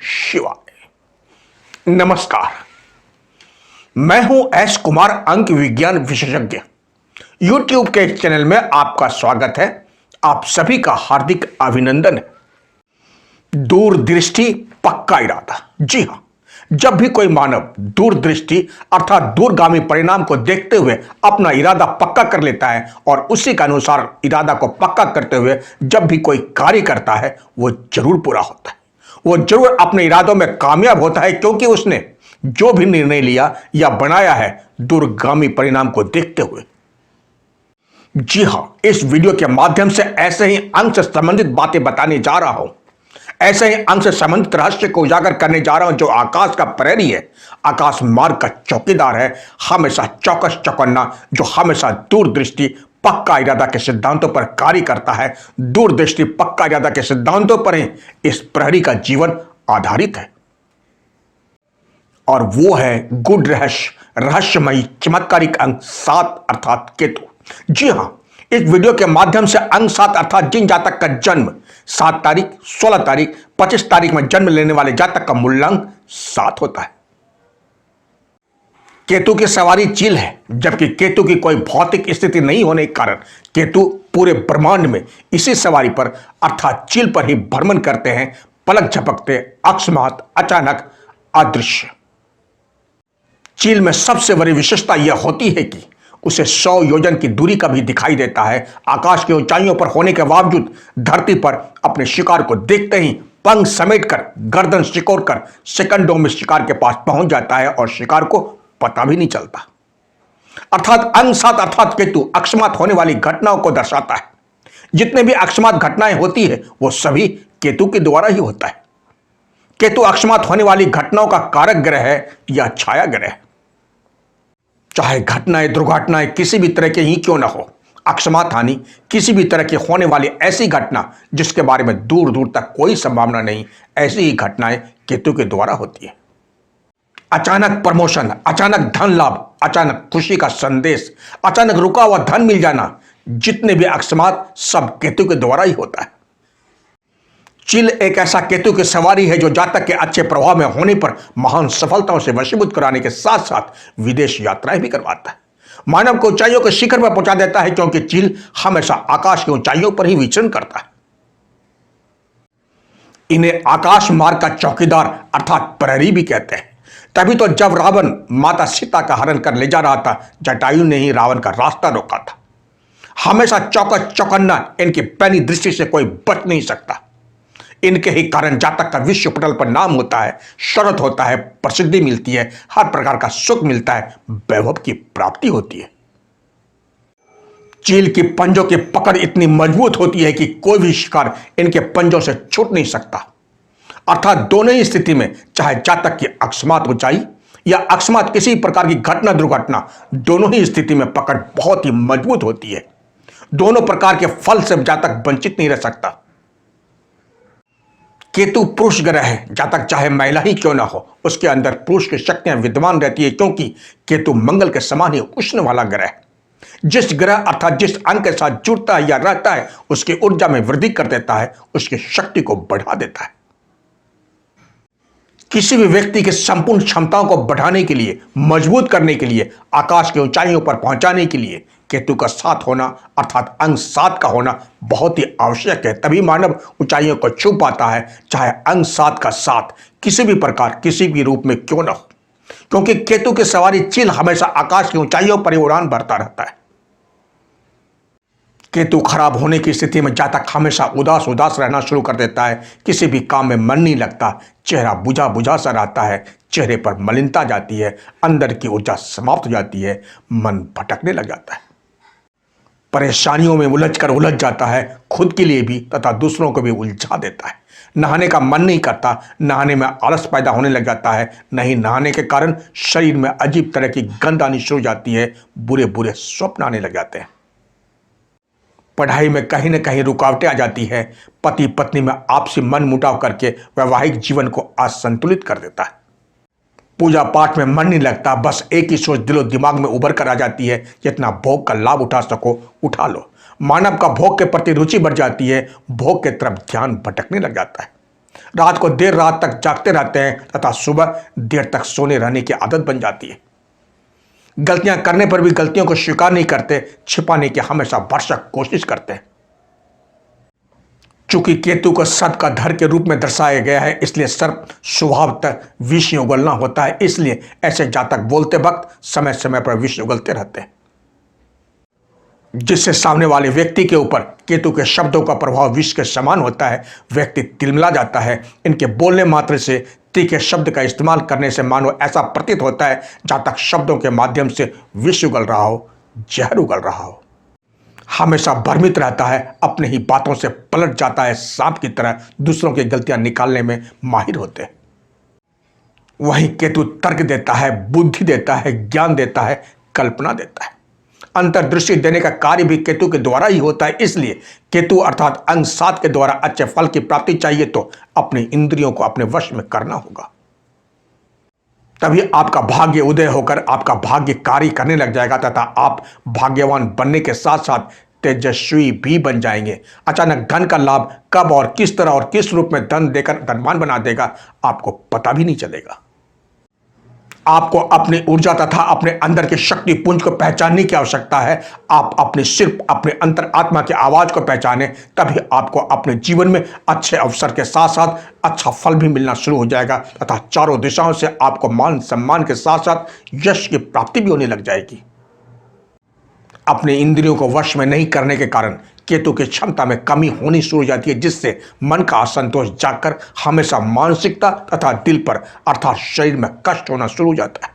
शिवाय। नमस्कार, मैं हूं एस कुमार, अंक विज्ञान विशेषज्ञ। यूट्यूब के इस चैनल में आपका स्वागत है। आप सभी का हार्दिक अभिनंदन है। दूरदृष्टि, पक्का इरादा। जी हां, जब भी कोई मानव दूरदृष्टि अर्थात दूरगामी परिणाम को देखते हुए अपना इरादा पक्का कर लेता है और उसी के अनुसार इरादा को पक्का करते हुए जब भी कोई कार्य करता है, वो जरूर पूरा होता है। वो जरूर अपने इरादों में कामयाब होता है, क्योंकि उसने जो भी निर्णय लिया या बनाया है दूरगामी परिणाम को देखते हुए। जी हां, इस वीडियो के माध्यम से ऐसे ही अंक से संबंधित बातें बताने जा रहा हूं। ऐसे ही अंक से संबंधित रहस्य को उजागर करने जा रहा हूं, जो आकाश का प्रहरी है, आकाश मार्ग का चौकीदार है, हमेशा चौकस चौकन्ना, जो हमेशा दूरदृष्टि पक्का इरादा के सिद्धांतों पर कार्य करता है। दूरदृष्टि पक्का इरादा के सिद्धांतों पर ही इस प्रहरी का जीवन आधारित है, और वो है गुड रहस्यमयी चमत्कारिक अंक 7 अर्थात केतु। जी हां, इस वीडियो के माध्यम से अंक 7 अर्थात जिन जातक का जन्म 7 तारीख, 16 तारीख, 25 तारीख में जन्म लेने वाले जातक का मूल्यांक 7 होता है। केतु की सवारी चील है, जबकि केतु की कोई भौतिक स्थिति नहीं होने के कारण केतु पूरे ब्रह्मांड में इसी सवारी पर अर्थात चील पर ही भ्रमण करते हैं, पलक झपकते, अकस्मात, अचानक, अदृश्य। चील में सबसे बड़ी विशेषता यह होती है कि उसे 100 योजन की दूरी का भी दिखाई देता है। आकाश की ऊंचाइयों पर होने के बावजूद धरती पर अपने शिकार को देखते ही पंख समेटकर, गर्दन सिकोड़कर सेकंडों में शिकार के पास पहुंच जाता है और शिकार को पता भी नहीं चलता। अर्थात अंक 7 अर्थात केतु अकस्मात होने वाली घटनाओं को दर्शाता है। जितने भी अकस्मात घटनाएं होती है वो सभी केतु के द्वारा ही होता है। केतु अकस्मात होने वाली घटनाओं का कारक ग्रह है या छाया ग्रह है। चाहे घटनाएं, दुर्घटनाएं किसी भी तरह की ही क्यों ना हो, अकस्मात हानि किसी भी तरह की होने वाली ऐसी घटना जिसके बारे में दूर दूर तक कोई संभावना नहीं, ऐसी ही घटनाएं केतु के द्वारा होती है। अचानक प्रमोशन, अचानक धन लाभ, अचानक खुशी का संदेश, अचानक रुका हुआ धन मिल जाना, जितने भी अकस्मात सब केतु के द्वारा ही होता है। चील एक ऐसा केतु की सवारी है जो जातक के अच्छे प्रभाव में होने पर महान सफलताओं से वशीभूत कराने के साथ साथ विदेश यात्राएं भी करवाता है। मानव को ऊंचाइयों के शिखर पर पहुंचा देता है, क्योंकि चील हमेशा आकाश की ऊंचाइयों पर ही विचरण करता है। इन्हें आकाश मार्ग का चौकीदार अर्थात प्रहरी भी कहते हैं। तभी तो जब रावण माता सीता का हरण कर ले जा रहा था, जटायु ने ही रावण का रास्ता रोका था। हमेशा चौकस चौकन्ना, इनकी पैनी दृष्टि से कोई बच नहीं सकता। इनके ही कारण जातक का विश्व पटल पर नाम होता है, शोहरत होता है, प्रसिद्धि मिलती है, हर प्रकार का सुख मिलता है, वैभव की प्राप्ति होती है। चील की पंजों की पकड़ इतनी मजबूत होती है कि कोई भी शिकार इनके पंजों से छूट नहीं सकता। अर्थात दोनों ही स्थिति में, चाहे जातक की अकस्मात ऊंचाई या अकस्मात किसी प्रकार की घटना दुर्घटना, दोनों ही स्थिति में पकड़ बहुत ही मजबूत होती है। दोनों प्रकार के फल से जातक वंचित नहीं रह सकता। केतु पुरुष ग्रह है, जातक चाहे महिला ही क्यों ना हो, उसके अंदर पुरुष की शक्तियां विद्यमान रहती है, क्योंकि केतु मंगल के समान ही उष्ण वाला ग्रह है। जिस ग्रह अर्थात जिस अंक के साथ जुड़ता है या रहता है, उसकी ऊर्जा में वृद्धि कर देता है, उसकी शक्ति को बढ़ा देता है। किसी भी व्यक्ति की संपूर्ण क्षमताओं को बढ़ाने के लिए, मजबूत करने के लिए, आकाश की ऊंचाइयों पर पहुंचाने के लिए केतु का साथ होना अर्थात अंक 7 का होना बहुत ही आवश्यक है। तभी मानव ऊंचाइयों को छू पाता है, चाहे अंक 7 का साथ किसी भी प्रकार, किसी भी रूप में क्यों ना हो, क्योंकि केतु की सवारी चील हमेशा आकाश की ऊंचाइयों पर ही उड़ान भरता रहता है। केतु खराब होने की स्थिति में जातक हमेशा उदास रहना शुरू कर देता है। किसी भी काम में मन नहीं लगता, चेहरा बुझा सा रहता है, चेहरे पर मलिनता जाती है, अंदर की ऊर्जा समाप्त हो जाती है, मन भटकने लग जाता है, परेशानियों में उलझ जाता है, खुद के लिए भी तथा दूसरों को भी उलझा देता है। नहाने का मन नहीं करता, नहाने में आलस पैदा होने लग जाता है, नहीं नहाने के कारण शरीर में अजीब तरह की गंध आनी शुरू हो जाती है, बुरे स्वप्न आने लग जाते हैं। पढ़ाई में कहीं न कहीं रुकावटें आ जाती है, पति पत्नी में आपसी मन मुटाव करके वैवाहिक जीवन को असंतुलित कर देता है। पूजा पाठ में मन नहीं लगता, बस एक ही सोच दिलो दिमाग में उभर कर आ जाती है, जितना भोग का लाभ उठा सको उठा लो। मानव का भोग के प्रति रुचि बढ़ जाती है, भोग के तरफ ध्यान भटकने लग जाता है। रात को देर रात तक जागते रहते हैं तथा सुबह देर तक सोने रहने की आदत बन जाती है। गलतियां करने पर भी गलतियों को स्वीकार नहीं करते, छिपाने की हमेशा भरसक कोशिश करते हैं। चूंकि केतु को सर्प का धर के रूप में दर्शाया गया है, इसलिए सर्प स्वभावतः विष उगलना होता है। इसलिए ऐसे जातक बोलते वक्त समय समय पर विष उगलते रहते हैं, जिससे सामने वाले व्यक्ति के ऊपर केतु के शब्दों का प्रभाव विष के समान होता है। व्यक्ति तिलमिला जाता है। इनके बोलने मात्र से, तीखे शब्द का इस्तेमाल करने से मानो ऐसा प्रतीत होता है जातक शब्दों के माध्यम से विष उगल रहा हो, जहर उगल रहा हो। हमेशा भ्रमित रहता है, अपने ही बातों से पलट जाता है, सांप की तरह दूसरों की गलतियां निकालने में माहिर होते हैं। वहीं केतु तर्क देता है, बुद्धि देता है, ज्ञान देता है, कल्पना देता है। अंतर्दृष्टि देने का कार्य भी केतु के द्वारा ही होता है। इसलिए केतु अर्थात अंक 7 के द्वारा अच्छे फल की प्राप्ति चाहिए तो अपनी इंद्रियों को अपने वश में करना होगा। तभी आपका भाग्य उदय होकर आपका भाग्य कार्य करने लग जाएगा तथा आप भाग्यवान बनने के साथ साथ तेजस्वी भी बन जाएंगे। अचानक धन का लाभ कब और किस तरह और किस रूप में धन देकर धनवान बना देगा, आपको पता भी नहीं चलेगा। आपको अपनी ऊर्जा तथा अपने अंदर के शक्ति पुंज को पहचानने की आवश्यकता है। आप अपने सिर्फ अपने अंतर आत्मा की आवाज को पहचाने, तभी आपको अपने जीवन में अच्छे अवसर के साथ साथ अच्छा फल भी मिलना शुरू हो जाएगा तथा चारों दिशाओं से आपको मान सम्मान के साथ साथ यश की प्राप्ति भी होने लग जाएगी। अपने इंद्रियों को वश में नहीं करने के कारण केतु की क्षमता में कमी होनी शुरू हो जाती है, जिससे मन का असंतोष जाकर हमेशा मानसिकता तथा दिल पर अर्थात शरीर में कष्ट होना शुरू हो जाता है।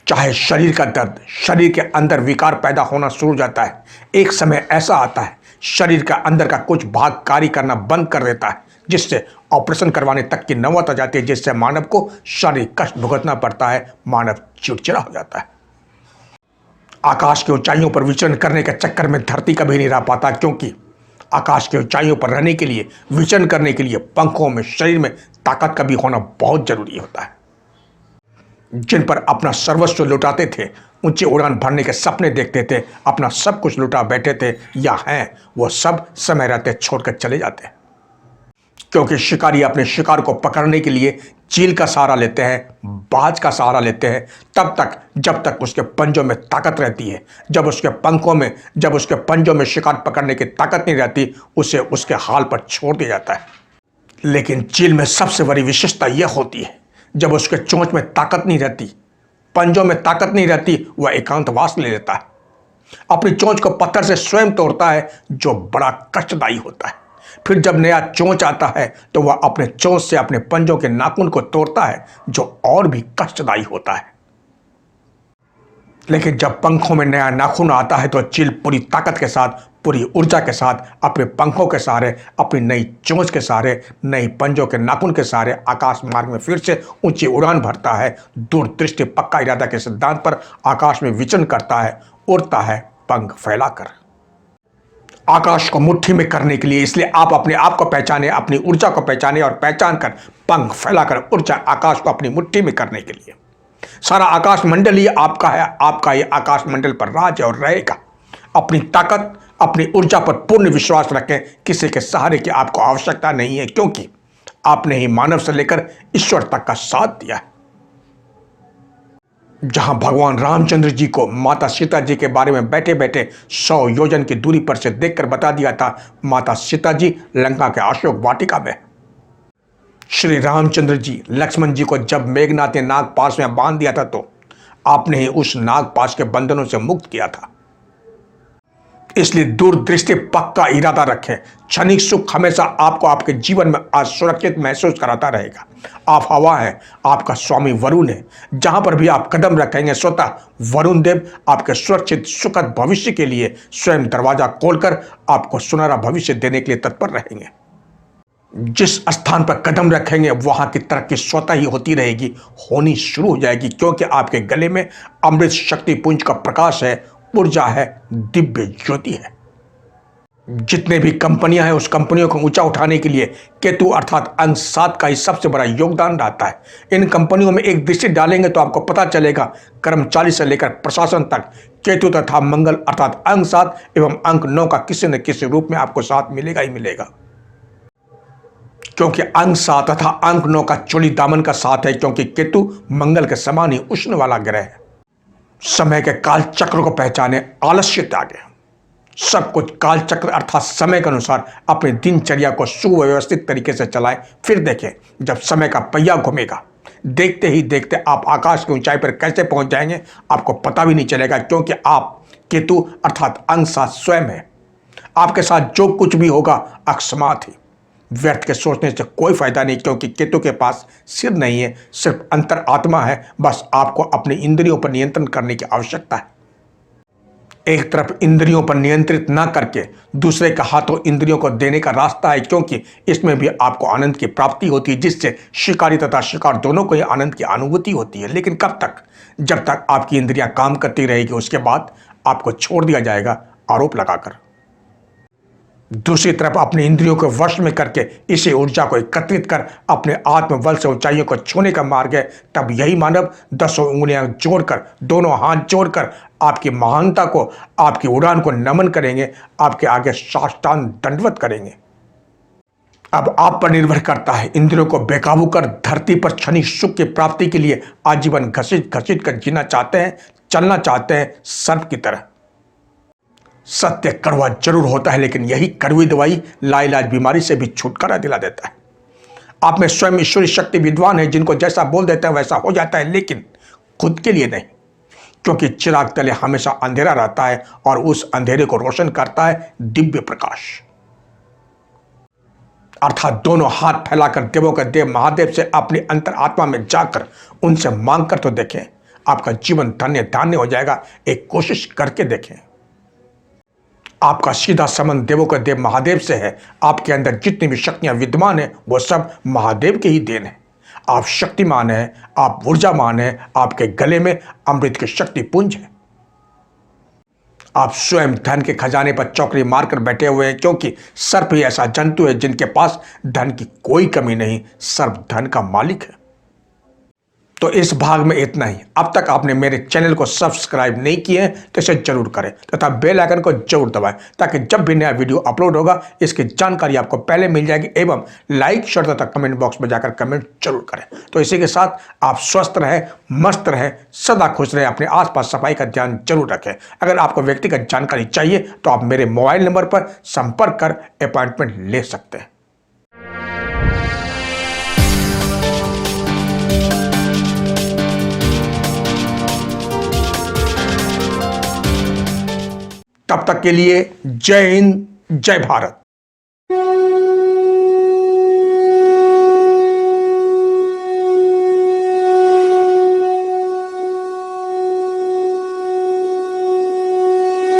चाहे शरीर का दर्द, शरीर के अंदर विकार पैदा होना शुरू हो जाता है। एक समय ऐसा आता है शरीर का अंदर का कुछ भाग कार्य करना बंद कर देता है, जिससे ऑपरेशन करवाने तक की नौबत आ जाती है, जिससे मानव को शारीरिक कष्ट भुगतना पड़ता है। मानव चिड़चिड़ा हो जाता है। आकाश की ऊंचाइयों पर विचरण करने के चक्कर में धरती कभी नहीं रह पाता, क्योंकि आकाश की ऊंचाइयों पर रहने के लिए, विचरण करने के लिए पंखों में, शरीर में ताकत का भी होना बहुत जरूरी होता है। जिन पर अपना सर्वस्व लुटाते थे, ऊंची उड़ान भरने के सपने देखते थे, अपना सब कुछ लुटा बैठे थे या हैं, वो सब समय रहते छोड़कर चले जाते हैं। क्योंकि शिकारी अपने शिकार को पकड़ने के लिए चील का सहारा लेते हैं, बाज का सहारा लेते हैं, तब तक जब तक उसके पंजों में ताकत रहती है। जब उसके पंजों में शिकार पकड़ने की ताकत नहीं रहती, उसे उसके हाल पर छोड़ दिया जाता है। लेकिन चील में सबसे बड़ी विशेषता यह होती है, जब उसके चोंच में ताकत नहीं रहती, पंजों में ताकत नहीं रहती, वह एकांतवास ले लेता है। अपनी चोंच को पत्थर से स्वयं तोड़ता है, जो बड़ा कष्टदायी होता है। फिर जब नया चोंच आता है तो वह अपने चोंच से अपने पंजों के नाखून को तोड़ता है, जो और भी कष्टदायी होता है। लेकिन जब पंखों में नया नाखून आता है तो चील पूरी ताकत के साथ, पूरी ऊर्जा के साथ, अपने पंखों के सहारे, अपनी नई चोंच के सहारे, नई पंजों के नाखून के सहारे आकाश मार्ग में फिर से ऊंची उड़ान भरता है। दूरदृष्टि पक्का इरादा के सिद्धांत पर आकाश में विचरण करता है, उड़ता है पंख फैलाकर। आकाश को मुट्ठी में करने के लिए इसलिए आप अपने आप को पहचाने, अपनी ऊर्जा को पहचाने और पहचान कर पंख फैलाकर उड़ जाए आकाश को अपनी मुट्ठी में करने के लिए। सारा आकाश मंडल ही आपका है, आपका ये आकाश मंडल पर राज और रहेगा। अपनी ताकत, अपनी ऊर्जा पर पूर्ण विश्वास रखें। किसी के सहारे की आपको आवश्यकता नहीं है, क्योंकि आपने ही मानव से लेकर ईश्वर तक का साथ दिया है। जहां भगवान रामचंद्र जी को माता सीता जी के बारे में बैठे बैठे 100 योजन की दूरी पर से देखकर बता दिया था, माता सीता जी लंका के अशोक वाटिका में। श्री रामचंद्र जी लक्ष्मण जी को जब मेघनाथ ने नागपाश में बांध दिया था तो आपने ही उस नागपाश के बंधनों से मुक्त किया था। इसलिए दूरदृष्टि पक्का इरादा रखें। क्षणिक सुख हमेशा आपको आपके जीवन में असुरक्षित महसूस कराता रहेगा। आप हवा हैं, आपका स्वामी वरुण है। जहां पर भी आप कदम रखेंगे, स्वतः वरुण देव आपके सुरक्षित सुखद भविष्य के लिए स्वयं दरवाजा खोलकर आपको सुनहरा भविष्य देने के लिए तत्पर रहेंगे। जिस स्थान पर कदम रखेंगे वहां की तरक्की स्वतः ही होती रहेगी, होनी शुरू हो जाएगी, क्योंकि आपके गले में अमृत शक्ति पुंज का प्रकाश है, ऊर्जा है, दिव्य ज्योति है। जितने भी कंपनियां हैं, उस कंपनियों को ऊंचा उठाने के लिए केतु अर्थात अंक 7 का ही सबसे बड़ा योगदान रहता है। इन कंपनियों में एक दृष्टि डालेंगे तो आपको पता चलेगा, कर्मचारी से लेकर प्रशासन तक केतु तथा मंगल अर्थात अंक 7 एवं अंक 9 का किसी न किसी रूप में आपको साथ मिलेगा ही मिलेगा। क्योंकि अंक 7 तथा अंक 9 का चोली दामन का साथ है, क्योंकि केतु मंगल के समान ही उष्ण वाला ग्रह है। समय के काल चक्र को पहचाने, आलस्य त्यागे, सब कुछ काल चक्र अर्थात समय के अनुसार अपनी दिनचर्या को सुव्यवस्थित तरीके से चलाएं। फिर देखें, जब समय का पहिया घूमेगा, देखते ही देखते आप आकाश की ऊंचाई पर कैसे पहुंच जाएंगे आपको पता भी नहीं चलेगा, क्योंकि आप केतु अर्थात अंक 7 स्वयं है। आपके साथ जो कुछ भी होगा अकस्मात ही, व्यर्थ के सोचने से कोई फायदा नहीं, क्योंकि केतु के पास सिर नहीं है, सिर्फ अंतर आत्मा है। बस आपको अपनी इंद्रियों पर नियंत्रण करने की आवश्यकता है। एक तरफ इंद्रियों पर नियंत्रित ना करके दूसरे के हाथों इंद्रियों को देने का रास्ता है, क्योंकि इसमें भी आपको आनंद की प्राप्ति होती है, जिससे शिकारी तथा शिकार दोनों को ही आनंद की अनुभूति होती है। लेकिन कब तक? जब तक आपकी इंद्रियां काम करती रहेगी, उसके बाद आपको छोड़ दिया जाएगा आरोप लगाकर। दूसरी तरफ अपनी इंद्रियों को वश में करके इसी ऊर्जा को एकत्रित कर अपने आत्मबल से ऊंचाइयों को छूने का मार्ग है। तब यही मानव 10 उंगलियां जोड़कर, दोनों हाथ जोड़कर आपकी महानता को, आपकी उड़ान को नमन करेंगे, आपके आगे साष्टांग दंडवत करेंगे। अब आप पर निर्भर करता है, इंद्रियों को बेकाबू कर धरती पर क्षणिक सुख की प्राप्ति के लिए आजीवन घसीट घसीट कर जीना चाहते हैं, चलना चाहते हैं सर्प की तरह। सत्य कड़वा जरूर होता है, लेकिन यही कड़वी दवाई लाइलाज बीमारी से भी छुटकारा दिला देता है। आप में स्वयं ईश्वरी शक्ति विद्वान है, जिनको जैसा बोल देते हैं वैसा हो जाता है, लेकिन खुद के लिए नहीं, क्योंकि चिराग तले हमेशा अंधेरा रहता है और उस अंधेरे को रोशन करता है दिव्य प्रकाश। अर्थात दोनों हाथ फैलाकर देवों के देव महादेव से अपनी अंतर आत्मा में जाकर उनसे मांग कर तो देखें, आपका जीवन धन्य धान्य हो जाएगा। एक कोशिश करके देखें। आपका सीधा संबंध देवों के देव महादेव से है। आपके अंदर जितनी भी शक्तियां विद्यमान है वो सब महादेव के ही देन है। आप शक्तिमान हैं, आप ऊर्जामान हैं, आपके गले में अमृत की शक्ति पुंज है। आप स्वयं धन के खजाने पर चौकड़ी मारकर बैठे हुए हैं, क्योंकि सर्प ही ऐसा जंतु है जिनके पास धन की कोई कमी नहीं। सर्प धन का मालिक है। तो इस भाग में इतना ही। अब तक आपने मेरे चैनल को सब्सक्राइब नहीं किए हैं तो इसे जरूर करें तथा बेल आइकन को जरूर दबाएं, ताकि जब भी नया वीडियो अपलोड होगा इसकी जानकारी आपको पहले मिल जाएगी। एवं लाइक, शेयर तथा कमेंट बॉक्स में जाकर कमेंट जरूर करें। तो इसी के साथ आप स्वस्थ रहें, मस्त रहें, सदा खुश रहें, अपने आसपास सफाई का ध्यान जरूर रखें। अगर आपको व्यक्तिगत जानकारी चाहिए तो आप मेरे मोबाइल नंबर पर संपर्क कर अपॉइंटमेंट ले सकते हैं। तब तक के लिए जय हिंद, जय भारत।